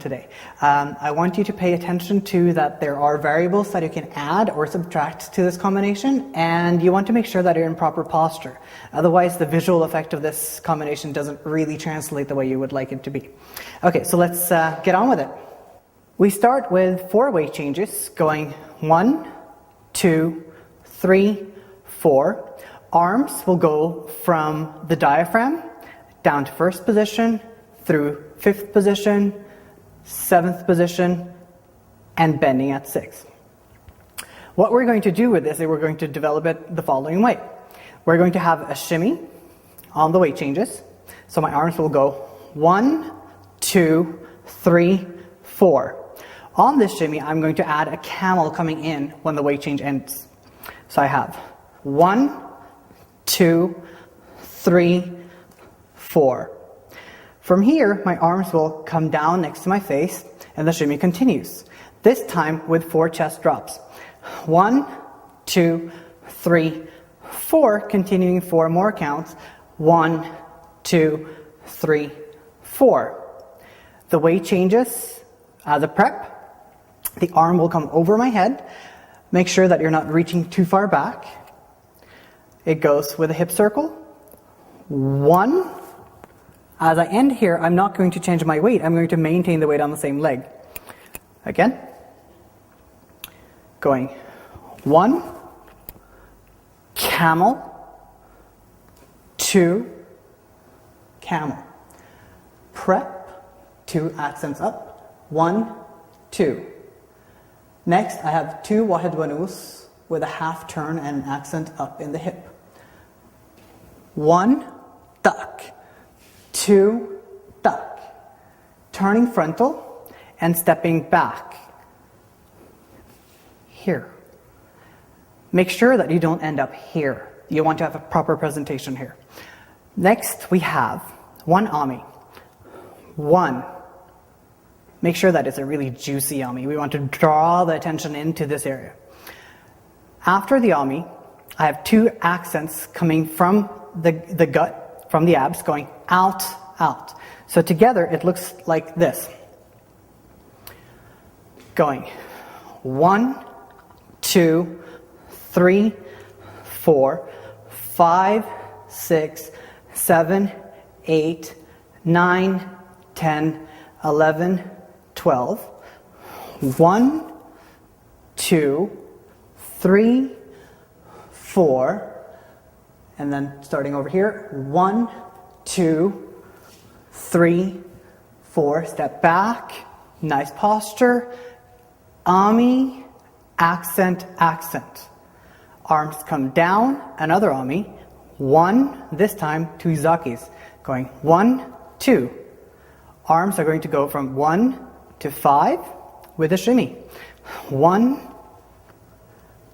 today. I want you to pay attention to that there are variables that you can add or subtract to this combination, and you want to make sure that you're in proper posture. Otherwise, the visual effect of this combination doesn't really translate the way you would like it to be. Okay, so let's get on with it. We start with 4 weight changes, going 1, 2, 3, 4. Arms will go from the diaphragm down to first position, through 5th position, 7th position, and bending at 6. What we're going to do with this is we're going to develop it the following way. We're going to have a shimmy on the weight changes. So my arms will go 1, 2, 3, 4. On this shimmy, I'm going to add a camel coming in when the weight change ends. So I have 1, 2, 3, 4. From here, my arms will come down next to my face, and the shimmy continues. This time with 4 chest drops. 1, 2, 3, 4, continuing 4 more counts. 1, 2, 3, 4. The weight changes as a prep. The arm will come over my head. Make sure that you're not reaching too far back. It goes with a hip circle. 1. As I end here, I'm not going to change my weight. I'm going to maintain the weight on the same leg. Again. Going 1, camel, 2, camel. Prep, 2 accents up. 1, 2. Next, I have 2 wahed wanus with a half turn and an accent up in the hip. 1, tuck. 2, tuck. Turning frontal and stepping back. Here. Make sure that you don't end up here. You want to have a proper presentation here. Next, we have 1 ami. 1. Make sure that it's a really juicy ami. We want to draw the attention into this area. After the ami, I have 2 accents coming from the gut, from the abs, going out, out. So together it looks like this. Going 1, 2, 3, 4, 5, 6, 7, 8, 9, 10, 11, 12. 1, 2, 3, 4, and then starting over here, 1, 2, 3, 4, step back, nice posture, ami, accent, accent. Arms come down, another ami, 1, this time 2 zakis, going 1, 2. Arms are going to go from 1 to 5 with a shimmy. 1,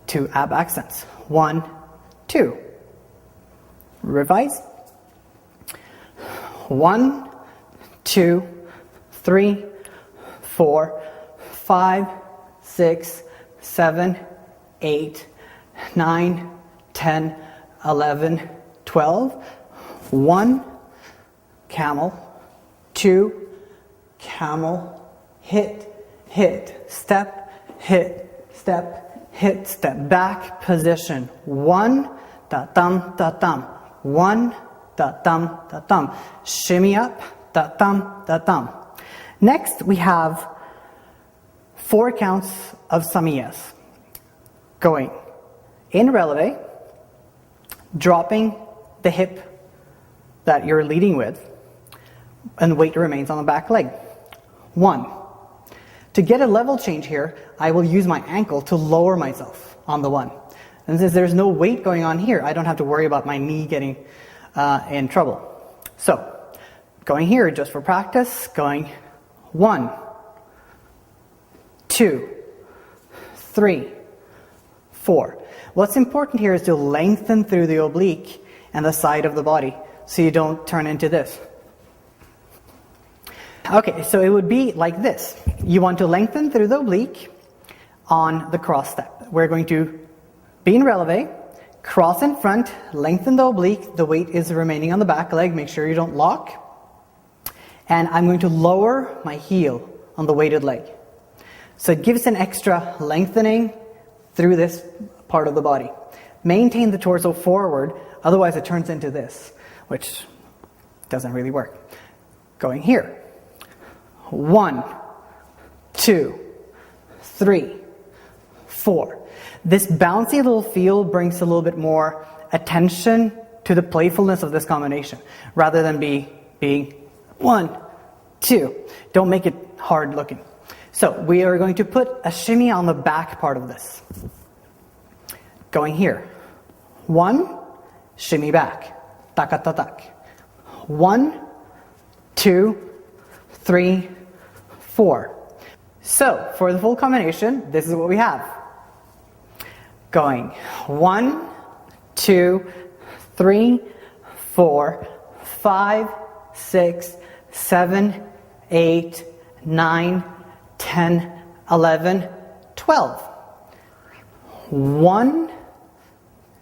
2 ab accents. 1, 2. Revise. 1, 2, 3, 4, 5, 6, 7, 8, 9, 10, 11, 12. 1, camel. 2, camel. Hit, hit, step, hit, step, hit, step, back position. 1, ta-tam, ta-tam. 1, ta-tam, ta-tam. Shimmy up, ta-tam, ta-tam. Next, we have 4 counts of samiyas. Going in releve, dropping the hip that you're leading with, and weight remains on the back leg. 1. To get a level change here, I will use my ankle to lower myself on the 1. And since there's no weight going on here, I don't have to worry about my knee getting in trouble. So, going here just for practice, going 1, 2, 3, 4. What's important here is to lengthen through the oblique and the side of the body so you don't turn into this. Okay, so it would be like this. You want to lengthen through the oblique on the cross step. We're going to be in releve, cross in front, lengthen the oblique, the weight is remaining on the back leg, make sure you don't lock. And I'm going to lower my heel on the weighted leg. So it gives an extra lengthening through this part of the body. Maintain the torso forward, otherwise it turns into this, which doesn't really work. Going here. 1, 2, 3, 4. This bouncy little feel brings a little bit more attention to the playfulness of this combination, rather than being 1, 2. Don't make it hard looking. So we are going to put a shimmy on the back part of this. Going here. 1, shimmy back. Tak tak tak. 1, 2, 3, 4. So for the full combination, this is what we have. Going 1, 2, 3, 4, 5, 6, 7, 8, 9, 10, 11, 12. 1,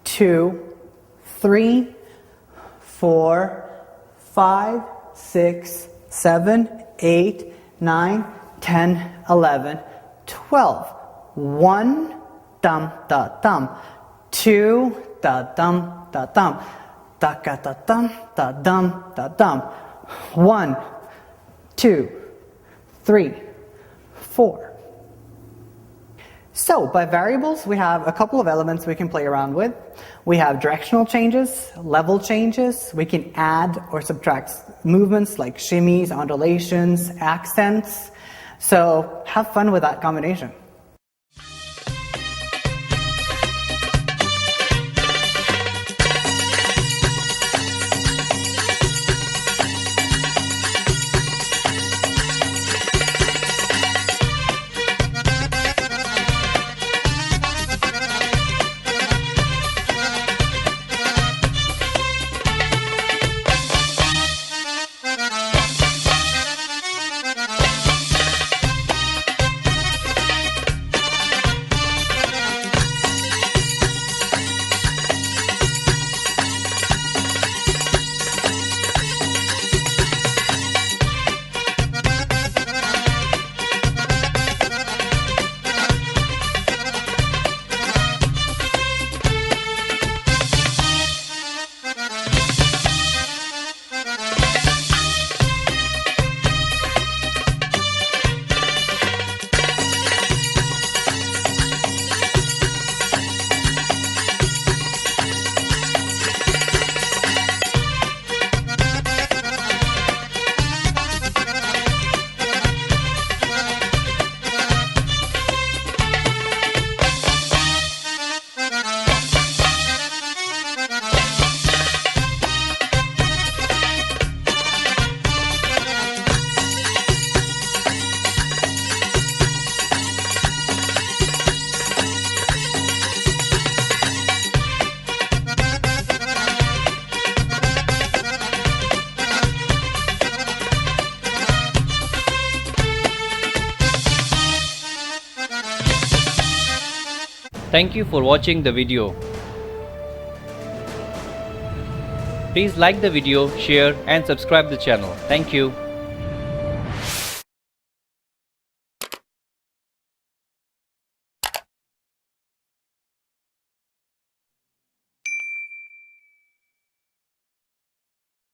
2, 3, 4, 5, 6, 7, 8, 9, 10, 11, 12. 1, dum da dum. 2, da dum da dum. Da ga da dum da dum da dum. 1, 2, 3, 4. So by variables, we have a couple of elements we can play around with. We have directional changes, level changes. We can add or subtract movements like shimmies, undulations, accents. So have fun with that combination. Thank you for watching the video. Please like the video, share and subscribe the channel. Thank you.